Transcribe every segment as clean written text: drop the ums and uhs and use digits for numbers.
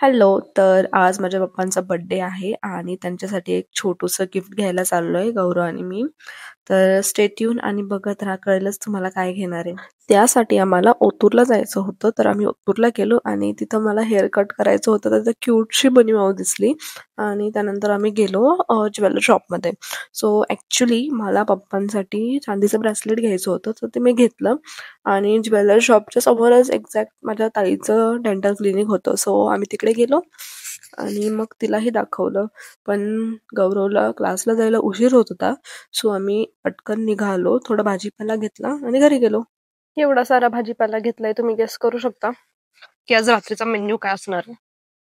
Hello. तर आज माझ्या पप्पांचा बर्थडे आहे आणि त्यांच्यासाठी एक छोटूसं गिफ्ट घ्यायला चाललोय गौरव आणि मी. तर स्टे ट्यून आणि बघत राहा, कळेलच तुम्हाला काय घेणार आहे. त्यासाठी आम्हाला ओतूरला जायचं होतं. तर आम्ही ओतूरला गेलो आणि तिथं मला हेअर कट करायचं होतं. तर तिथं क्यूटशी बनी माऊ दिसली आणि त्यानंतर आम्ही गेलो ज्वेलरी शॉपमध्ये. सो ॲक्च्युली मला पप्पांसाठी चांदीचं ब्रेसलेट घ्यायचं होतं. तर ते मी घेतलं आणि ज्वेलरी शॉपच्या समोरच एक्झॅक्ट माझ्या ताईचं डेंटल क्लिनिक होतं. सो आम्ही तिकडे गेलो आणि मग तिलाही दाखवलं. पण गौरवला क्लासला जायला उशीर होत होता. सो आम्ही पटकन निघालो, थोडा भाजीपाला घेतला आणि घरी गेलो. एवढा सारा भाजीपाला घेतलाय, तुम्ही गेस करू शकता की आज रात्रीचा मेन्यू काय असणार आहे.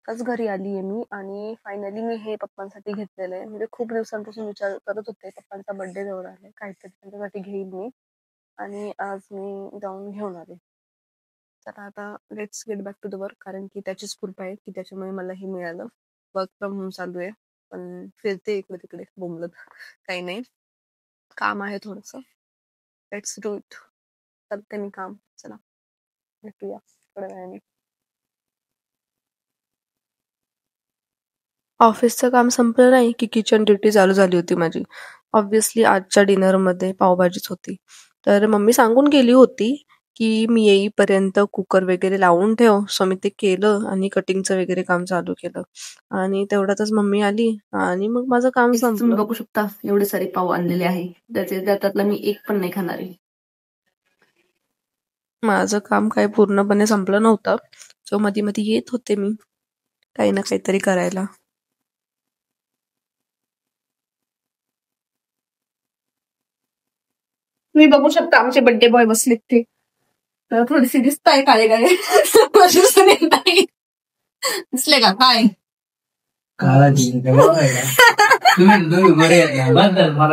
आज घरी आली आहे मी आणि फायनली मी हे पप्पांसाठी घेतलेलं आहे. म्हणजे खूप दिवसांपासून विचार करत होते, पप्पांचा बर्थडे जवळ आलाय, काहीतरी त्यांच्यासाठी घेईन मी आणि आज मी जाऊन घेऊन आले. तर आता let's get back to the work, कारण की त्याचीच कृपा आहे की त्याच्यामुळे मला हे मिळालं. वर्क फ्रॉम होम चालू आहे, पण फिरते इकडे तिकडे बोंबलत. काही नाही, काम आहे थोडंसं. Let's do it. करते मी काम. चला भेटूया थोड्या वेळाने. ऑफिसचं काम संपलं नाही की किचन ड्युटी चालू झाली होती माझी. ऑब्व्हियसली आजच्या डिनरमध्ये पावभाजीच होती. तर मम्मी सांगून गेली होती की मी येईपर्यंत कुकर वगैरे लावून ठेव. सो मी ते केलं आणि कटिंगचं वगैरे काम चालू केलं आणि तेवढ्यातच मम्मी आली आणि मग माझं काम तुम्ही संपलं. बघू शकता एवढे सारे पाव आणलेले आहे, त्यातला मी एक पण नाही खाणार आहे. माझं काम काही पूर्णपणे संपलं नव्हतं. सो मध्ये मध्ये येत होते मी काही ना काहीतरी करायला. तुम्ही बघू शकता आमचे बर्थडे बॉय बसलेत ते. तर थोडीशी दिसत आहे काळे काळे. दिसले का काय? मला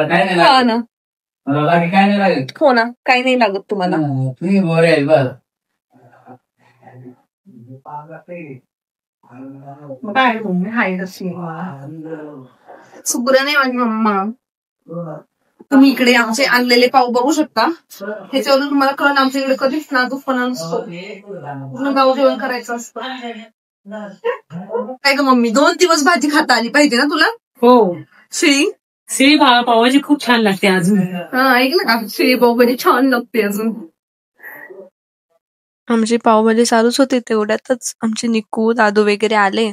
काय नाही हा ना, मला बाकी काय नाही लागत. हो ना, काही नाही लागत तुम्हाला. तुम्ही बरे आहे बस. काय तुम्ही हाय तशी सुग्र नाही माझी मम्मा. तुम्ही इकडे आमचे आणलेले पाव बघू शकता. ह्याच्यावरून तुम्हाला कळण आमच्या इकडे कधीच नाजूकपणा नसतो. पूर्ण गाव जेवण करायचं असतं. काय ग मम्मी, 2 दिवस भाजी खाता आली पाहिजे ना तुला. हो, शिळी श्री पावाची खूप छान लागते अजून. हा, ऐकलं का, शिळी पावभाजी छान लागते अजून. आमची पावभाजी चालूच होती, तेवढ्यातच आमचे निकू दादू वगैरे आले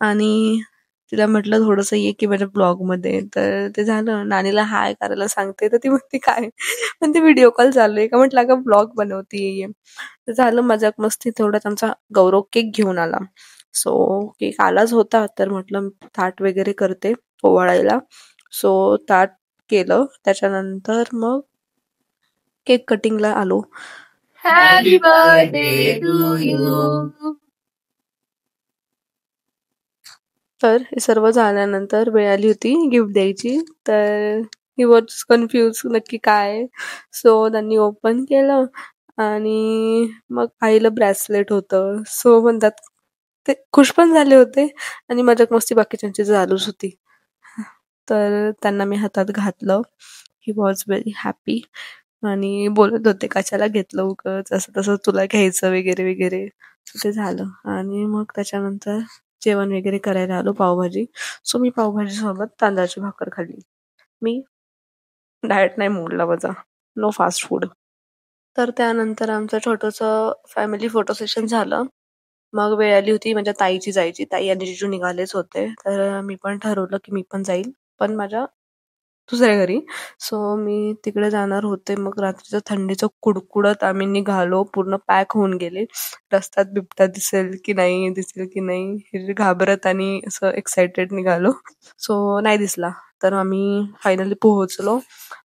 आणि तिला म्हटलं थोडंसं ये की माझ्या ब्लॉग मध्ये. तर ते झालं, नानीला हाय करायला सांगते तर ती म्हणते काय, पण ते व्हिडिओ कॉल चालू आहे का, म्हटलं अगं ब्लॉग बनवतीये. तर झालं मजाक मस्ती. तेवढ्यात आमचा गौरव केक घेऊन आला. सो केक आलाच होता तर म्हटलं ताट वगैरे करते ओवाळायला. सो ताट केलं, त्याच्यानंतर मग केक कटिंगला आलो. Happy birthday to you. तर हे सर्व झाल्यानंतर वेळ आली होती गिफ्ट द्यायची. तर ही वॉज कन्फ्यूज नक्की काय. सो त्यांनी ओपन केलं आणि मग आईला ब्रेसलेट होतं. सो म्हणतात ते खुश पण झाले होते आणि मजाक मस्ती बाकीच्यांची चालूच होती. तर त्यांना मी हातात घातलं. ही वॉज व्हेरी हॅपी आणि बोलत होते कशाला घेतलं उगाच, असं तसं तुला घ्यायचं वगैरे वगैरे. ते झालं आणि मग त्याच्यानंतर जेवण वगैरे करायला आलो, पावभाजी. सो मी पावभाजी सोबत तांदळाची भाकर खाल्ली. मी डाएट नाही मोडला माझा. No fast food. तर त्यानंतर आमचं छोटंसं फॅमिली फोटो सेशन झालं. मग वेळ आली होती माझ्या ताईची जायची. ताई आणि जिजू निघालेच होते. तर मी पण ठरवलं की मी पण जाईल, पण माझ्या दुसऱ्या घरी. सो मी तिकडे जाणार होते. मग रात्रीचं थंडीचं कुडकुडत आम्ही निघालो. पूर्ण पॅक होऊन गेले. रस्त्यात बिबट्या दिसेल की नाही, दिसेल की नाही हे घाबरत आणि असं एक्सायटेड निघालो. सो नाही दिसला. तर आम्ही फायनली पोहोचलो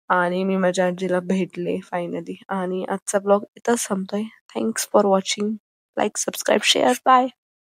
आणि मी माझ्या आजीला भेटले फायनली. आणि आजचा ब्लॉग इथंच संपतोय. Thanks for watching. Like, subscribe, share. Bye.